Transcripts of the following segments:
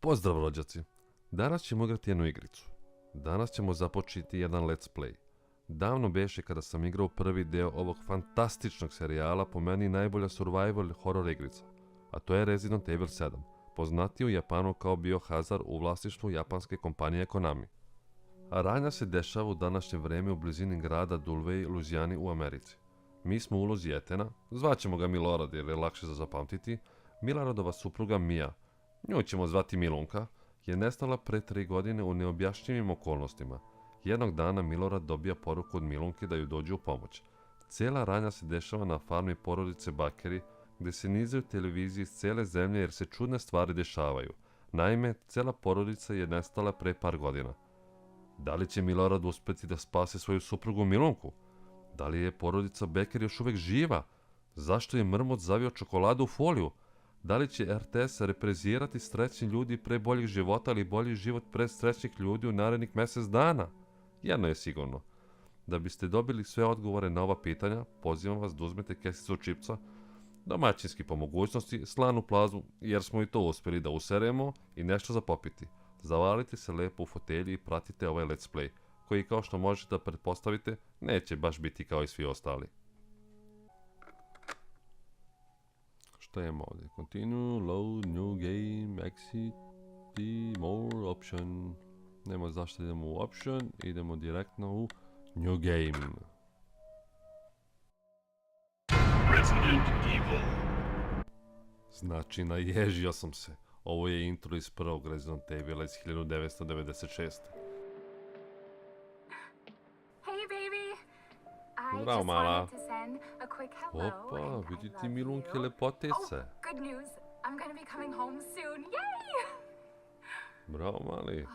Pozdrav rođaci! Danas ćemo igrati jednu igricu. Danas ćemo započeti jedan let's play. Davno beše kada sam igrao prvi deo ovog fantastičnog serijala, po meni najbolja survival horror igrica, a to je Resident Evil 7, poznatiji u Japanu kao Biohazard u vlasništvu japanske kompanije Konami. Radnja se dešava u današnje vreme u blizini grada Dulvey, Luzijani u Americi. Mi smo u ulozi Etena, zvaćemo ga Milorad jer je lakše za zapamtiti. Miloradova supruga Mia, nju ćemo zvati Milunka, je nestala pre 3 godine u neobjašnjivim okolnostima. Jednog dana Milorad dobija poruku od Milunke da ju dođe u pomoć. Cijela radnja se dešava na farmi porodice Bakeri, gdje se nizaju televizije iz cijele zemlje jer se čudne stvari dešavaju. Naime, cijela porodica je nestala pre par godina. Da li će Milorad uspjeti da spase svoju suprugu Milunku? Da li je porodica Beker još uvijek živa? Zašto je mrmot zavio čokoladu u foliju? Da li će RTS reprezirati srećni ljudi pre boljih života ili bolji život pre srećnih ljudi u narednih mjesec dana? Jedno je sigurno. Da biste dobili sve odgovore na ova pitanja, pozivam vas da uzmete kesicu čipca, domaćinski po mogućnosti, slanu plazmu, jer smo i to uspjeli da useremo, i nešto za popiti. Zavalite se lepo u fotelji i pratite ovaj let's play, koji kao što možete da pretpostavite, neće baš biti kao i svi ostali. Šta imamo ovdje? Continue, load, new game, exit, i more option. Nema zašto idemo u option, idemo direktno u new game. Resident Evil. Znači, naježio sam se. Ovo je intro iz prvog Resident Evila iz 1996. Hey baby, I Bravo, just mala. wanted to send a quick hello. Opa, and I vidi ti love Milunke you. lepotice. Oh, good news. I'm gonna be coming home soon. Yay! Bravo, mali.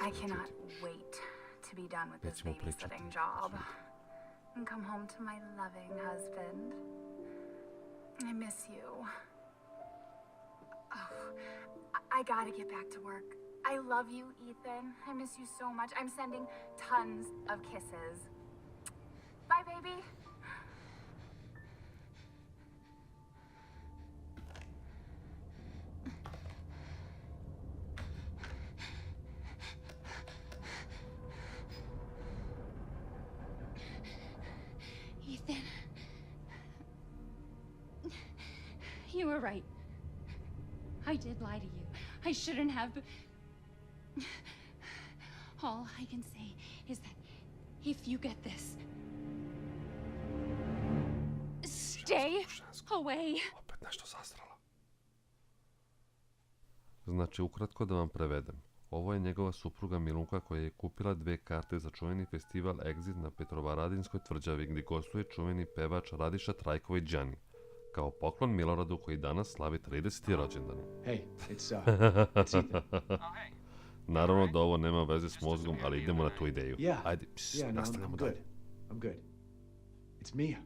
I cannot wait to be done with this Nećemo babysitting pričati. job and come home to my loving husband. I miss you. Oh, I gotta get back to work. I love you, Ethan. I miss you so much. I'm sending tons of kisses. Bye, baby. Ethan. You were right. I did lie to you. I shouldn't have. All I can say is that if you get this, stay away. Opet nešto zastrala. Znači, ukratko da vam prevedem. Ovo je njegova supruga Milunka koja je kupila 2 karte za čuveni festival Exit na Petrovaradinskoj tvrđavi gdje gostuje čuveni pevač Radiša Trajković-Đani. Kao poklon Miloradu koji danas slavi 30. rođendan. Hey, it's Ethan. Naravno da ovo nema veze s mozgom, ali idemo na tu ideju. Yeah. Ajde, Yeah, no, I'm nastavljamo good. dalje. I'm good. It's Mia.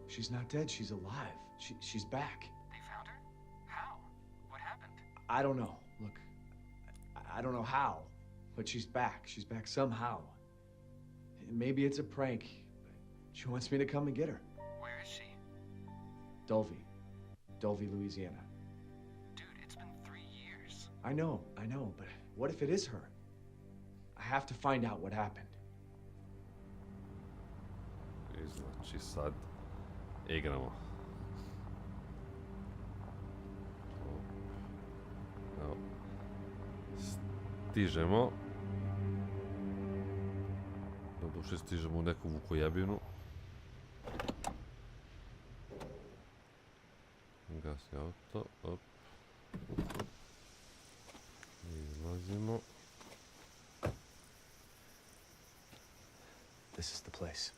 She's not dead. She's alive. She's back. They found her? How? What happened? I don't know. Look, I don't know how, but she's back. She's back somehow. Maybe it's a prank. She wants me to come and get her. Where is she? Dulvey, Louisiana. Dude, it's been 3 years. I know, but what if it is her? I have to find out what happened. I znači sad igramo. Evo. Stižemo. Doduše stižemo u neku vukojebinu. Gasi auto, op. Izlazimo. This is the place.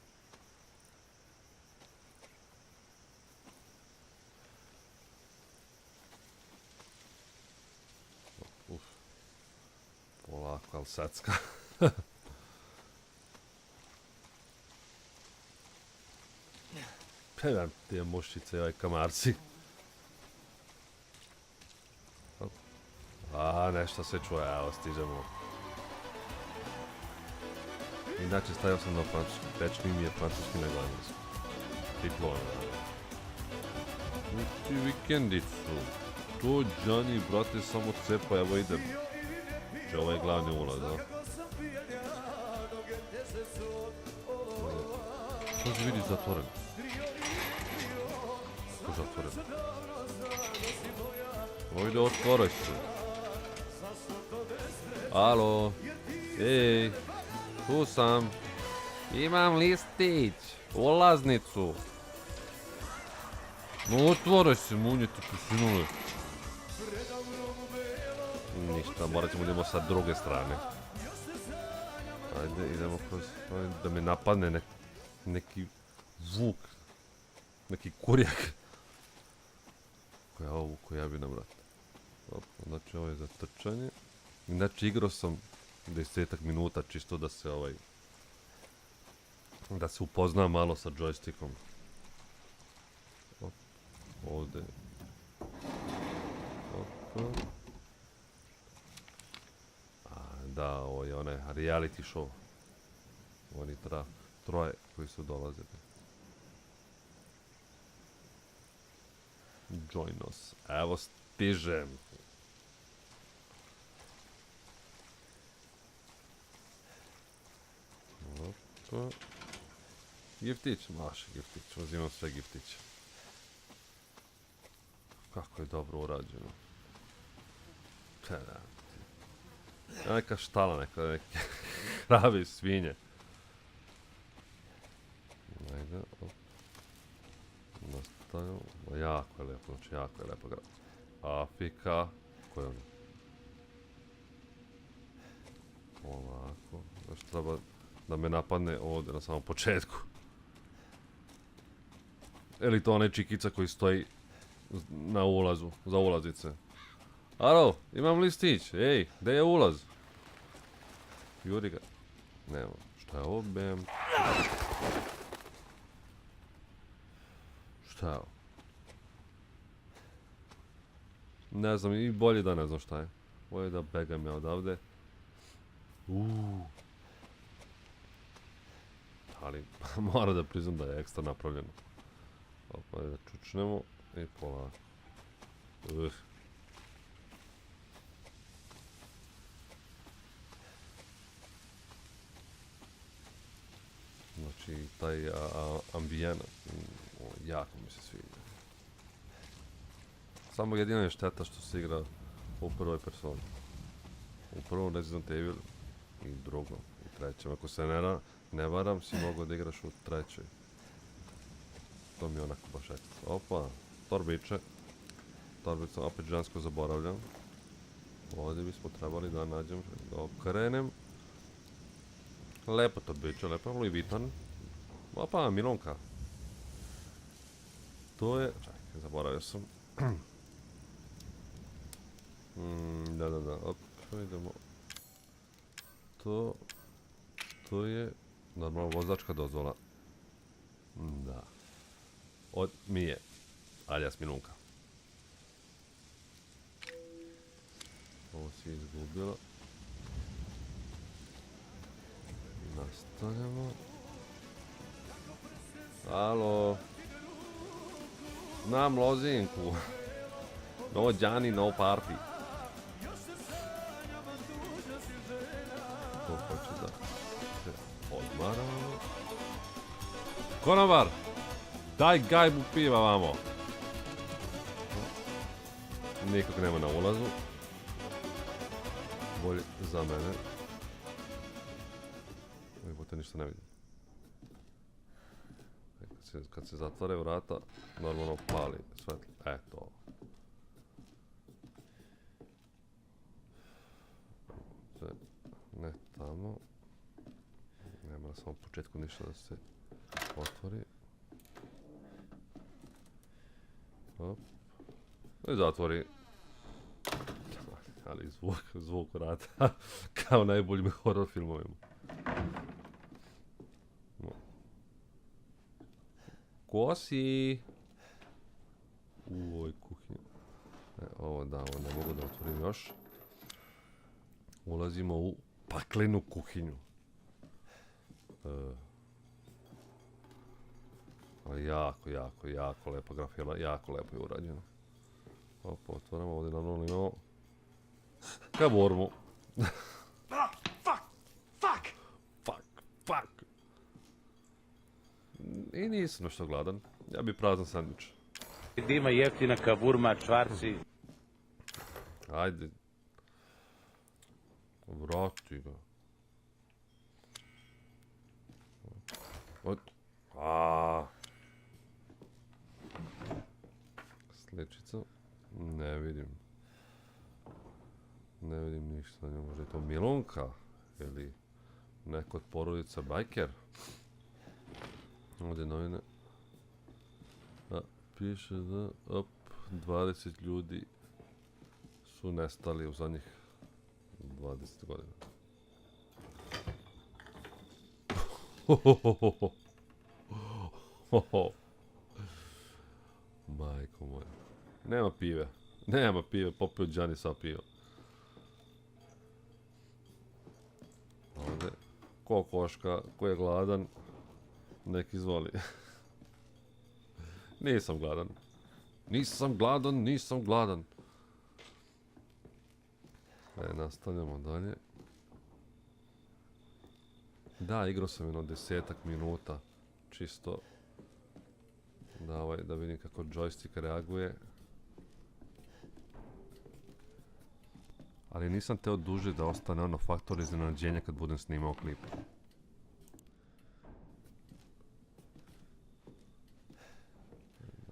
Uf. Polako, ali secka. Pegam te mušice i ovaj kamarci. A, nešto se čuje, evo, stižemo. Inače, stavio sam na francuski, tečni mi je francuski nego engleski. Diploma. Niti vikendicu. Što, Gianni, brate, samo cepa, evo idem. Znači, ovo je glavni ulaz, da? Što se vidi zatvoren? Što zatvoren? Ovdje otvoraj se. Alo? Ej, tu sam. Imam listić, ulaznicu. No otvoraj se, munjete posunule. Ništa, morat ćemo idemo sa druge strane. Ajde, idemo kroz... Da me napadne neki vuk. Neki kurjak. Koja ovo vuku, ja bi na vrat. Znači ovo je za trčanje. Znači igrao sam 10 minuta čisto da se da se upoznam malo sa joystickom. Ovdje. Opa. Da, ovo je onaj reality show. Oni troje koji su dolazili. Join us. Evo stižem. Opa. Giftić, maši giftić. Uzimam sve giftiće. Kako je dobro urađeno. Neka štala, neke krave i svinje. Ajde, op. Nastavljamo. Jako je lijepo, znači jako je lijepo grad. Afrika. Ko je ono? Ovako. Znači treba da me napadne ovdje na samom početku. Ili to onaj čikica koji stoji na ulazu, za ulazice. Alo, imam listić, ej, gdje je ulaz? Juri ga. Nema, šta je ovo, bam? Šta je ovo? Ne znam, i bolje da ne znam šta je. Bolje da begam ja odavde. Ali, mora da priznam da je ekstra napravljeno. Opa, da čučnemo i polako. Znači, taj ambijent jako mi se sviđa. Samo jedina je šteta što se igra u prvoj personi. U prvom Resident Evil i drugom i trećem. Ako se ne varam, si mogao da igraš u trećoj. To mi je onako baš ekstra. Opa, torbiče. Torbicu opet žensko zaboravljam. Ovdje bismo trebali da nađem, da okrenem. Lepo torbiče, lepo Louis Vuitton. Opa, Milonka. To je... Čekaj, zaboravio sam. Da. Op, idemo. To je... Normalno vozačka dozvola. Da. Od Mije. Alias Milunka. Ovo si izgubila. Nastavljamo. Alo. Znam lozinku. No Gianni, no party. To hoće da se odmaramo. Konobar! Daj gajbu piva vamo. Nikog nema na ulazu. Bolje za mene. Ujebote, ništa ne vidim. Kad se zatvore vrata, normalno pali svetlo. Eto. Ne tamo. Nema na samom početku ništa da se otvori. Hop. I zatvori. Ali zvuk vrata. Kao najboljim horror filmovima. Ko si? U ovoj kuhinji. Ovo da, ovo ne mogu da otvorim još. Ulazimo u paklenu kuhinju. Ali jako lepo grafila, jako lepo je urađeno. Opa, otvaramo, ovdje naravno imamo kabormu. Ah, fuck! Fuck! Fuck. I nisam nešto gladan. Ja bi prazan sandvič. Dima jeftina kaburma, čvarci. Ajde. Vrati ga. Sličica. Ne vidim. Ne vidim ništa. Možda je to Milunka. Ili neko od porodica bajker. Ovdje novine. Piše da 20 ljudi su nestali u zadnjih 20 godina. Majko moja. Nema pive. Nema pive. Popio Đani sva piva. Ovdje. Ko koška, ko je gladan, nek izvoli. Nisam gladan. Nisam gladan. Nastavljamo dalje. Da, igrao sam jedno 10-ak minuta. Čisto da vidim kako joystick reaguje. Ali nisam teo duže da ostane ono faktor iznenađenja kad budem snimao klip.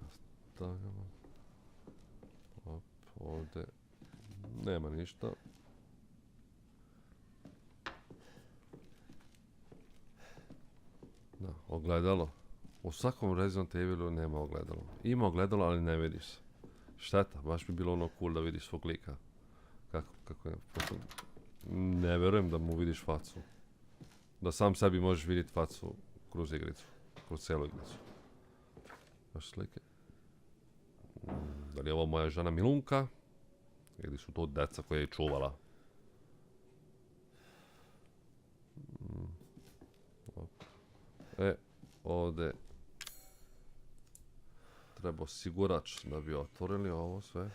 Nastavljamo. Ovdje nema ništa. Da, ogledalo. U svakom Resident Evilu nema ogledalo. Ima ogledalo, ali ne vidiš se. Šteta, baš bi bilo ono cool da vidiš svog lika. Kako je. Ne vjerujem da mu vidiš facu. Da sam sebi možeš vidjeti facu kroz igricu. Kroz cijelu igricu. Baš slike. Da li je ovo moja žena Milunka? Ili su to deca koje je čuvala? Ovdje treba osigurač da bi otvorili ovo sve.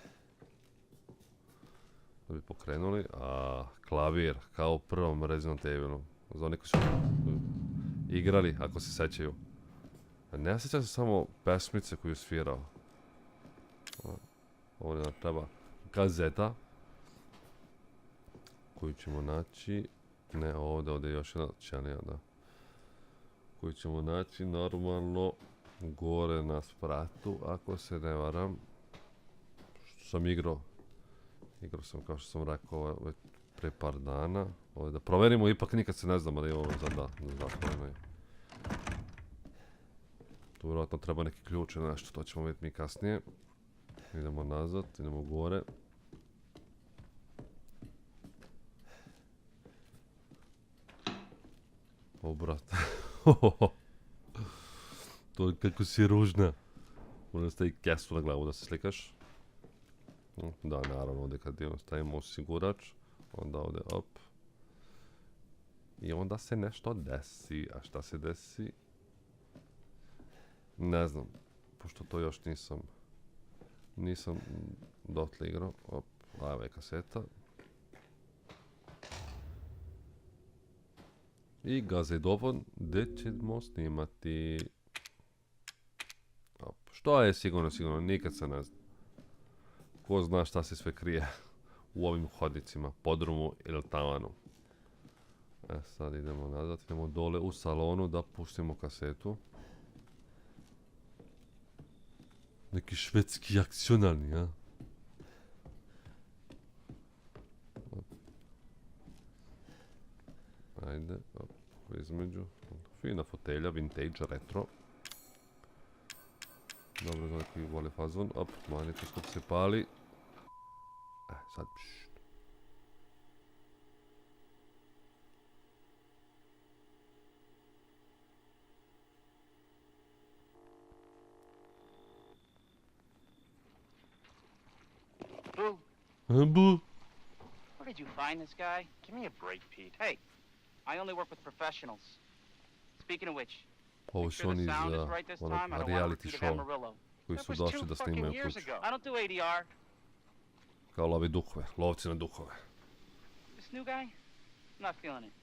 Da bi pokrenuli. Klavir, kao u prvom Resident Evilu. Za oni koji su igrali, ako se sećaju. Ne sjećam se samo pesmice koju je svirao. Ovdje nam treba kazeta. Koju ćemo naći. Ne, ovdje je još jedna ćelija, da. Koju ćemo naći normalno gore na spratu, ako se ne varam. Što sam igrao. Igrao sam, kao što sam rekao, već pre par dana. Ovdje da proverimo, ipak nikad se ne znamo da je ovo zatvoreno. Tu vjerojatno treba neki ključ ili nešto, to ćemo vidjeti mi kasnije. Idemo nazad, idemo gore. O, brate. To kako si ružna. Možda stavi kesu na glavu da se slikaš. Da, naravno, ovdje kad stavimo osigurač, onda ovdje op. I onda se nešto desi. A šta se desi? Ne znam. Pošto to još nisam dotle igrao. Op, evo je kaseta. I gazedofon gdje ćemo snimati. Op. Što je sigurno, nikad se ne zna. Ko zna šta se sve krije u ovim hodnicima, podrumu ili tavanu. Sad idemo nazad, idemo dole u salonu da pustimo kasetu. Neki švedski akcionalni, a? Ajde, između. Fina fotelja, vintage, retro. Dobro, za neki vole fazon. Op, magnetoskop se pali. Sad, pšt. Boo, Bu. where did you find this guy? Give me a break, Pete. Hey, I only work with professionals. Speaking of which, Ovo make su sure oni the sound is za right this onog time. I don't want a reality repeat of show Amarillo. koji That su was došli 2 da fucking snimaju years kuću. ago. I don't do ADR. Kao lovi duhove, lovci na duhove. This new guy? I'm not feeling it.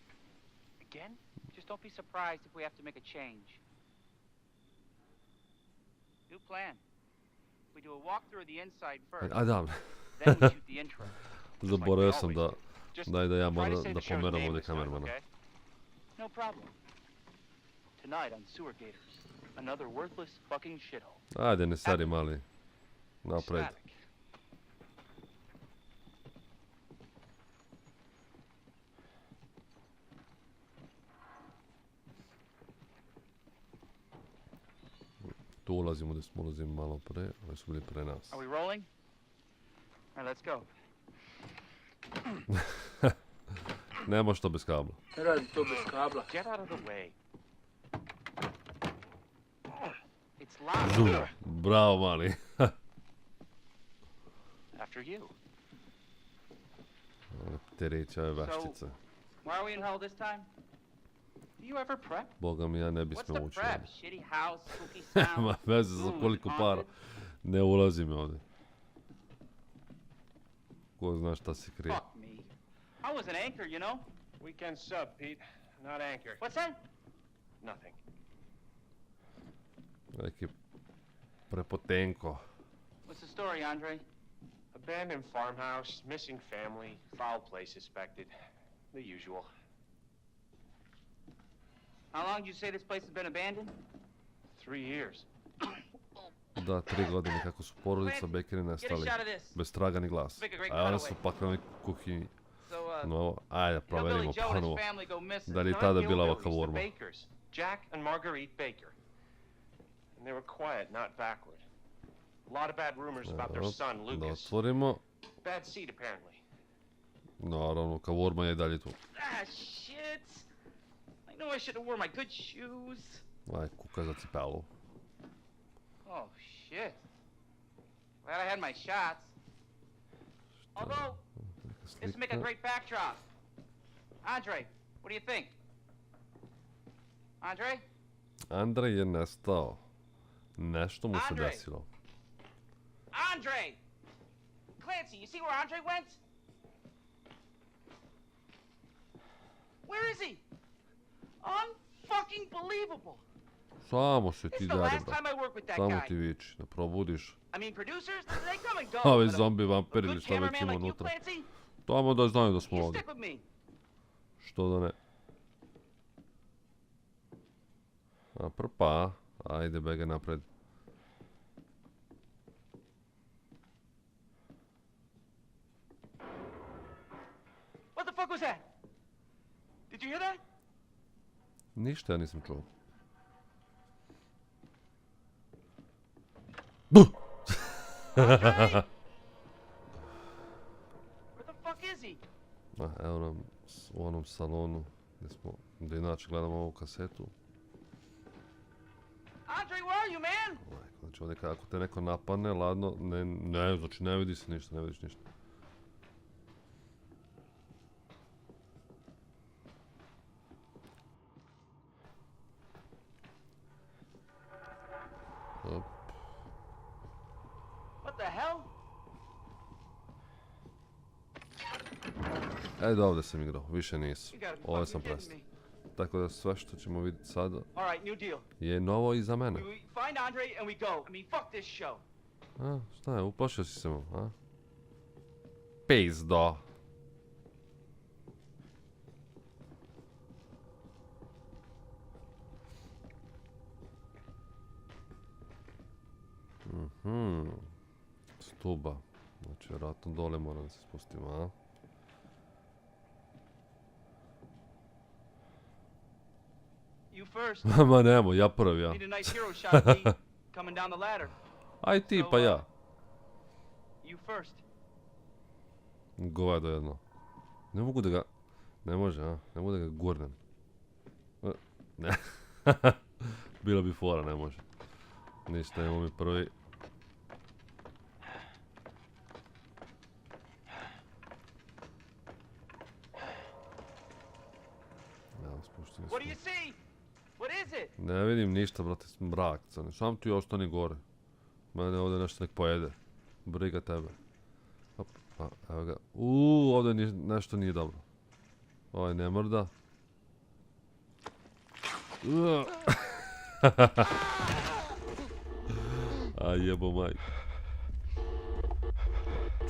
Again? Just don't be surprised if we have to make a change. New plan. We do a walkthrough of the inside first, A da, then we shoot the intro. zaboravio sam da, Just da ja try to moram say da the sheriff's pomeram name ovdje this time, kamermana. okay? No problem. Tonight on Sewer Gators, another worthless fucking shithole. Ajde, ne sari mali. Napred. Static. Tu ulazimo gdje smo ulazili malo pre, ali su bili pre nas. Are we rolling? All right, let's go. Nema što bez kabla. Get out of the way. It's locked. Zoom. Bravo mali. After you. Pterića ove vaštice. Why are we in hell this time? Do you ever prep? Boga mi, ja ne bi What's smio the ući prep? ovdje. Shitty house, spooky sound. Nema veze za room koliko with para. haunted? Ne ulazim ovdje. Ko zna šta se krije. Fuck me. I was an anchor, you know? Weekend sub, Pete. Not anchor. What's that? Nothing. Neki prepotenko. What's the story, Andre? Abandoned farmhouse, missing family, foul play suspected. The usual. How long did you say this place has been abandoned? 3 years. Da, 3 godine kako su porodica Bekeri Get a nestali. shot of this. Bez traga ni glas. Make a great A onda su cutaway. pak na kuhinji. So, No, ajde, Hillbilly provjerimo Joe and ponovo. his family go missing. Da li je Not tada bila ova hillbillies, the kavurma? Bakers. Jack and Marguerite Baker. And they were quiet, not backward. A lot of bad rumors about their son, Da Lucas. otvorimo. Bad seed, apparently. Naravno, kavurma je i dalje tu. Ah, shit. I know I should have worn my good shoes. Aj, kuka za cipelu. Oh, shit. Glad I had my shots. Although, this would make a Slika. great backdrop. Andre, what do you think? Andre? Andrej je nestao. Nešto mu se Andrej! desilo. Andre! Clancy, you see where Andre went? Where is he? Unfucking believable. Samo se This ti is the dade, last bro. time I work with that Samo ti guy. viči, da probudiš. I mean, producers, they come and go. Ovi but a zombi vampiri ili good šta već cameraman ima like you, unutra. Clancy, Tamo da znaju da smo you ovdje. stick with me. Što da ne. A prpa, ajde bege napred. What the fuck was that? Did you hear that? Ništa ja nisam čuo. Buh! Where the fuck is he? Evo nam u onom salonu gdje inače gledamo ovu kasetu. Andre, where are you, man? Znači ovdje kako te neko napadne, ladno, znači ne vidi se ništa, ne vidiš ništa. Op. What the hell? Ajde ovdje sam igrao, više nisu. You gotta be Ovdje sam fucking prestao. kidding me. Tako da sve što ćemo vidjeti sada All right, new deal. je novo i za mene. We find Andre and we go. I mean, fuck this show. A, šta je, uplašio si se mu, a? Pizdo. Stuba. Znači, vjerojatno dole moram da se spustim, a? You first. Ma nemo, ja prvi, ja. Need a nice hero shot of me coming down the ladder. Aj ti, pa ja. You first. Govado jedno. Ne mogu da ga... Ne može, a? Ne mogu da ga gurnem. Ne. Bila bi fora, ne može. Ništa, imamo mi prvi. Evo, spušteni What do you smo. see? What is it? Ne vidim ništa, brate, mrak crni. Sam ti ostani gore. Mene ovdje nešto nek pojede. Briga tebe. Hop. Pa, evo ga. Ovdje nešto nije dobro. Ovaj ne mrda. A jebo maj.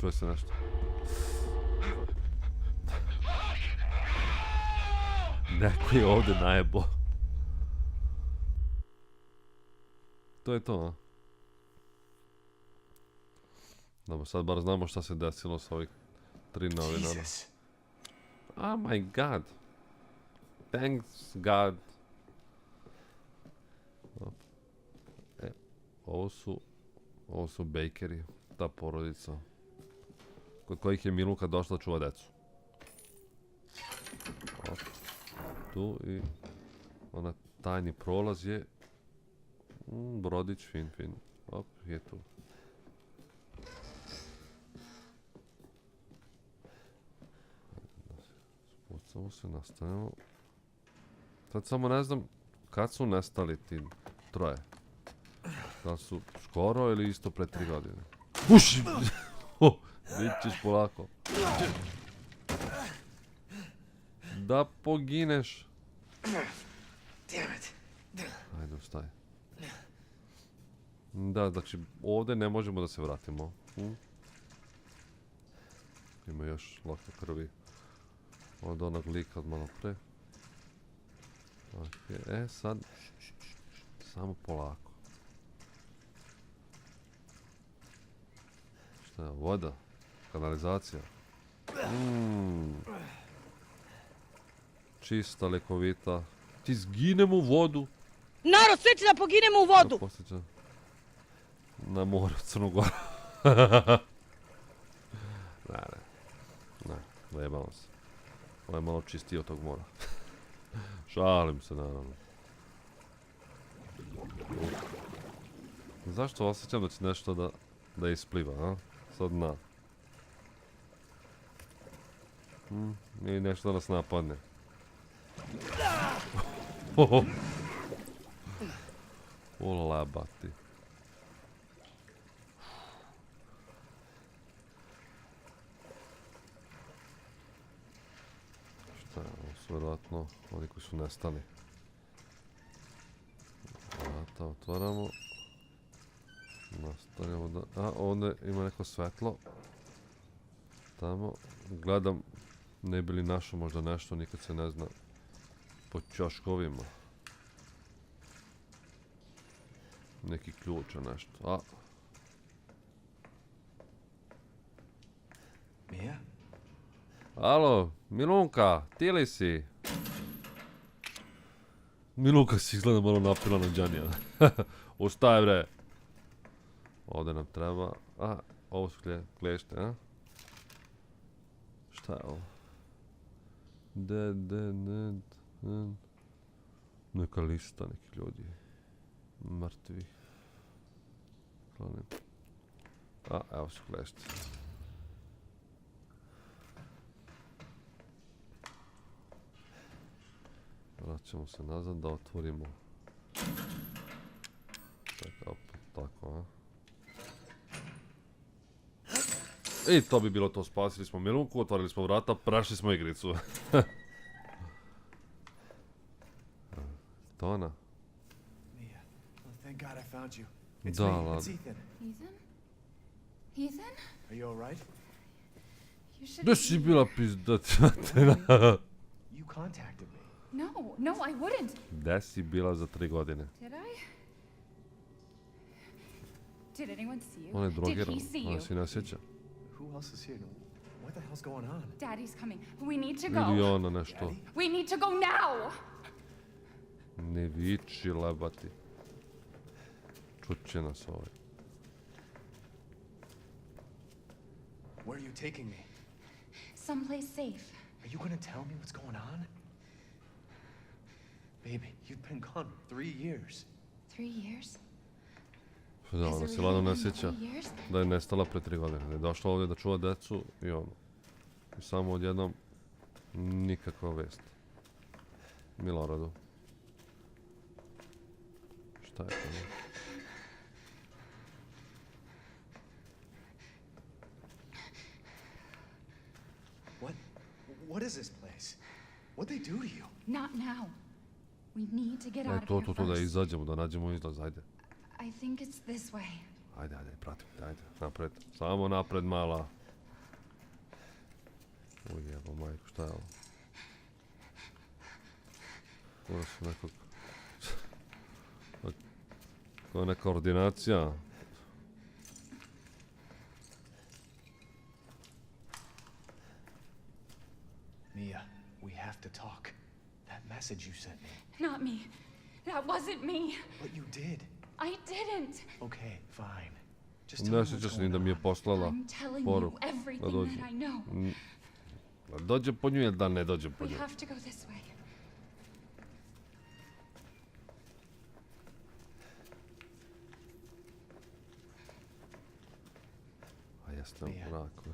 Čuje se nešto. Neko je ovdje najebo. To je to, a? Dobro, sad bar znamo šta se desilo s ovih 3 novinara. Jesus. Oh my god. Thanks god. Ovo su Bakeri, ta porodica. Kod kojih je Milunka došla čuva decu. Op. Tu i onaj tajni prolaz je brodić, fin. Op, je tu. Spucamo se, nastavimo. Sad samo ne znam kad su nestali ti troje. Da su skoro ili isto pre 3 godine. Uši! Vićiš polako. Da pogineš. Ajde, ustaj. Da, znači ovdje ne možemo da se vratimo. Ima još laka krvi od onog lika od malo pre. Ok, sad samo polako. Šta je, voda? Kanalizacija? Čista, lekovita. Ti zginemo u vodu. Narod, svi će da poginemo u vodu! Posjećam. Na moru, Crnu Goru. Ne, zajebamo se. Ovo je malo čistije od tog mora. Šalim se, naravno. Zašto osjećam da će nešto da ispliva, a? Sa dna. Ili nešto da nas napadne. O labati. Šta je ovo? Su vjerojatno oni koji su nestali. Vrata otvaramo. Nastavljamo da... A, ovdje ima neko svetlo. Tamo. Gledam, ne bi li našao možda nešto, nikad se ne zna. Po ćoškovima. Neki ključ ili nešto. A. Mia? Alo, Milunka, ti li si? Milunka si izgleda malo napila na džanija. Ustaj bre. Ovdje nam treba... A, ovo su klješte, a? Šta je ovo? Neka lista nekih ljudi. Mrtvi. Klonim. A, evo su klješte. Vraćamo se nazad da otvorimo. Čekaj, opet tako, a? I to bi bilo to, spasili smo Milunku, otvorili smo vrata, prešli smo igricu. To ona? Mia, well, thank God I found you. It's Da, me, ladno. it's Ethan. Ethan? Ethan? Are you alright? You should. Gdje si bila pizdatina? You contacted me. No, I wouldn't. Gdje si bila za 3 godine? Did I? Did anyone see you? On je Did drogiran, he see ona you? se ne sjeća. Who else is here? What the hell's going on? Daddy's coming. We need to go. Ili ona nešto. Daddy? We need to go now. Ne viči lebati. Čut će nas ovaj. Where are you taking me? Someplace safe. Are you gonna tell me what's going on? Baby, you've been gone 3 years. 3 years? Da, Has ona it se really ladno ne been sjeća 3 years? da je nestala pre 3 godine. Da je došla ovdje da čuva decu i ono. I samo odjednom nikakva vest. Miloradu. Šta je to? What is this place? What'd they do to you? Not now. We need to get out of here To, da first. izađemo, da nađemo izlaz, ajde. I think it's this way. Ajde, pratim te, ajde, napred. Samo napred, mala. Ujebo, majko, šta je ovo? Ovo su nekog... Kao neka ordinacija. Mia, we have to talk. That message you sent me. Not me. That wasn't me. But you did. I didn't. Okay, fine. Just tell me Ne what's sjeća se ni going da mi je on. poslala I'm telling you poruku. Da everything dođe. that I know. Da dođe po nju ili da ne dođe po We nju. have to go this way. A jeste u Mia. mraku.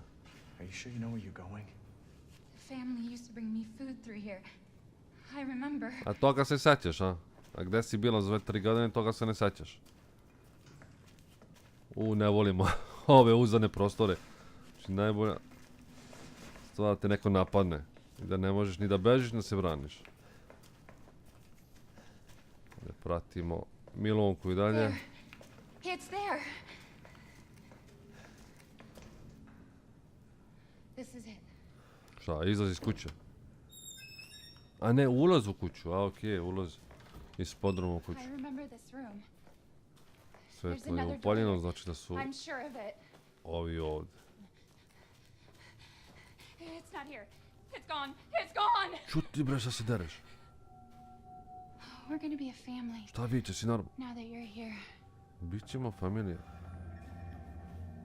Are you sure you know where you're going? The family used to bring me food through here. I remember. A toga se sećaš, a? A gde si bila za 3 godine, toga se ne sećaš. Ne volimo ove uzane prostore. Znači najbolja stvar da te neko napadne. I da ne možeš ni da bežiš, ni da se braniš. Da pratimo Milonku i dalje. There. It's there. This is it. Šta, izlaz iz kuće? A ne, ulaz u kuću, a okej, ulaz iz podruma u kuću. I remember this room. Svetlo je upaljeno, znači da su I'm sure of it. ovi ovdje. It's not here. It's gone. It's gone. Čuti bre, šta se dereš? We're gonna be a family Šta viče, si normalno? now that you're here. Bićemo familija.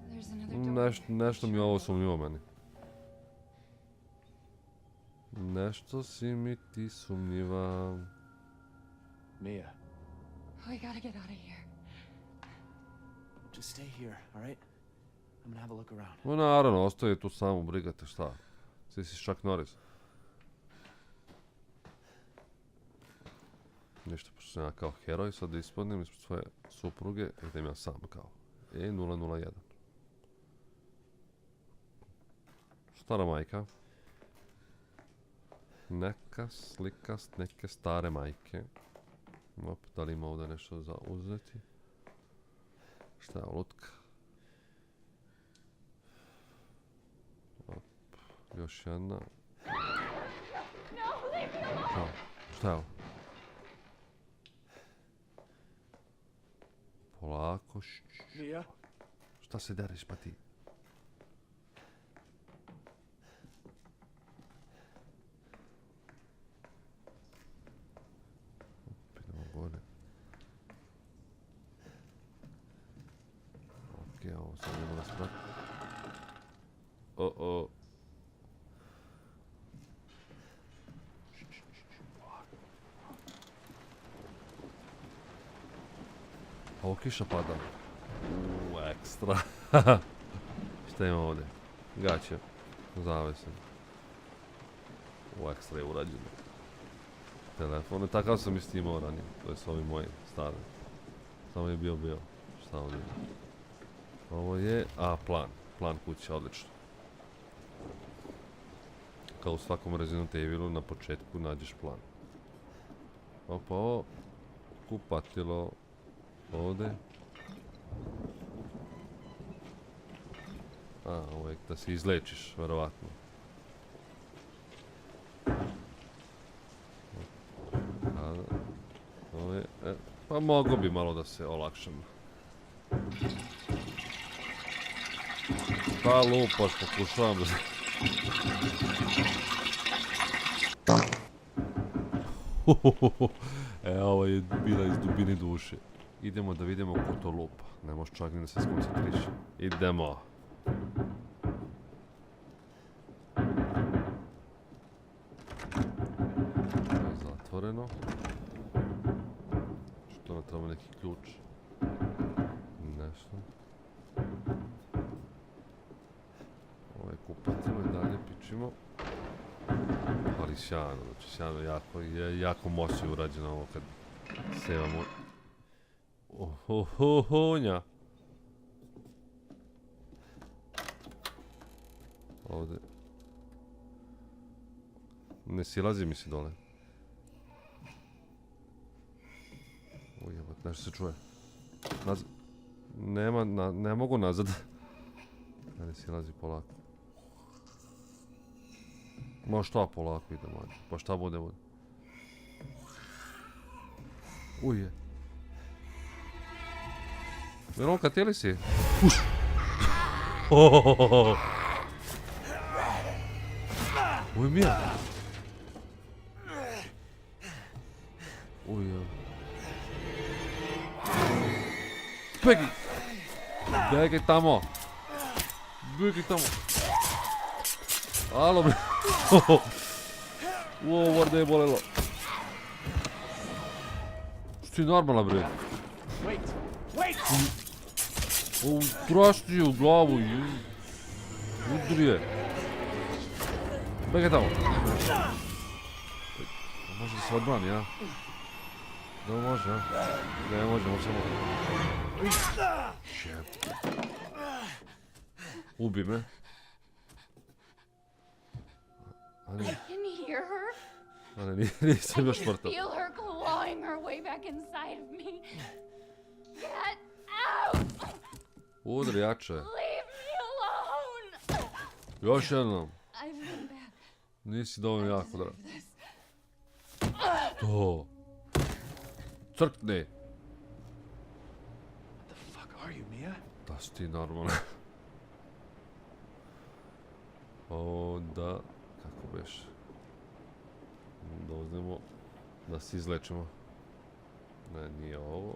There's another door. Nešto mi ovo sumnjivo meni. Nešto si mi ti sumnjiva. Mia, We gotta get out of here. just stay here, all right? I'm gonna have a look around. No naravno, ostaje tu samo, brigate šta. Ti si Chuck Norris. Ništa, pošto sam ja kao heroj, sad da ispadnem ispred svoje supruge, idem ja sam kao. 001. Stara majka. Neka slika s neke stare majke. Op, da li ima ovdje nešto za uzeti? Šta je ovo, lutka? Op, još jedna. Šta je ovo? Polako, Mia? šta se dereš pa ti? Idemo gore. Okej, ovo sad idemo da sprati. O. Ovo kiša pada. Ekstra. Šta ima ovdje? Gaće. Zavesen. Ekstra je urađeno. Telefon. Takav sam isti imao ranije. To je s ovi moji stari. Samo je bio. Šta ovdje ima? Ovo je... plan. Plan kuće, odlično. Kao u svakom Resident Evilu na početku nađeš plan. Opa, ovo. Kupatilo. Ovdje. Ovo je da se izlečiš, verovatno. Ovo je, pa mogo bi malo da se olakšam. Pa lupaš, pokušavam da se... Ovo je bila iz dubine duše. Idemo da vidimo ko to lupa. Ne možeš čak ni da se skoncentriš. Idemo. Zatvoreno. Što nam treba neki ključ? Nešto. Ovo je kupatilo i dalje pičimo. Ali sjajno, znači sjajno, jako moćno je urađeno ovo kad sevamo. Ohohohonja. Ovdje. Ne silazi mi se dole. Ujebat, nešto se čuje. Ne mogu nazad. Ne silazi polako. Ma šta polako ide, manje. Pa šta bude. Uje. Veronka, ti li si? Uš! Ovo je Mija. Uje. Begi! Begi tamo! Begi tamo! Alo, bre! Uo, morda je bolelo. Što ti normalna, bre? O, trašti je u glavu. Udri je. Begi tamo. Može da se odbrani, ja? Da može, ja? Ne možemo samo. Ubi me. I can hear her. Ale nisam još I mrtav. can feel her clawing her way back inside of me. Get out! Udri jače. Leave me alone! Još jednom. I've been bad. Nisi dovoljno jako, da. This. To. Crkni. What the fuck are you, Mia? Da si ti normalno. Onda, kako beš? Da uzmemo, da se izlečimo. Ne, nije ovo.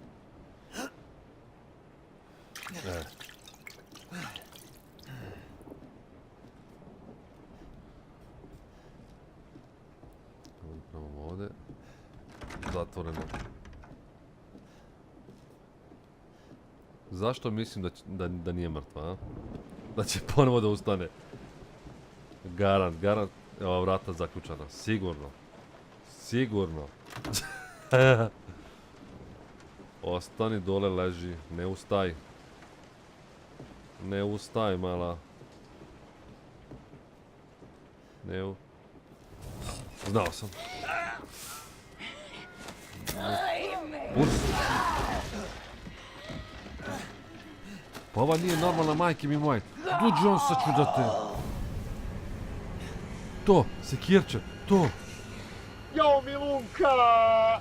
Upravo ovdje. Zatvoreno. Zašto mislim da nije mrtva, a? Da će ponovo da ustane. Garant. Ova vrata zaključana. Sigurno. Ostani dole, leži. Ne ustaj, mala. Znao sam. Pa ova nije normalna, majke mi moje. Dođi on, sad ću da te... To, sekirče, to. Jao, Milunka!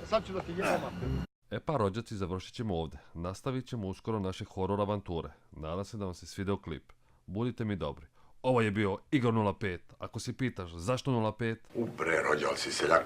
Sad ću da ti jebam. E pa, rođaci, završit ćemo ovdje. Nastavit ćemo uskoro naše horor avanture. Nadam se da vam se svidio klip. Budite mi dobri. Ovo je bio Igor 05. Ako se pitaš zašto 05... Ubre, rođal si seljak.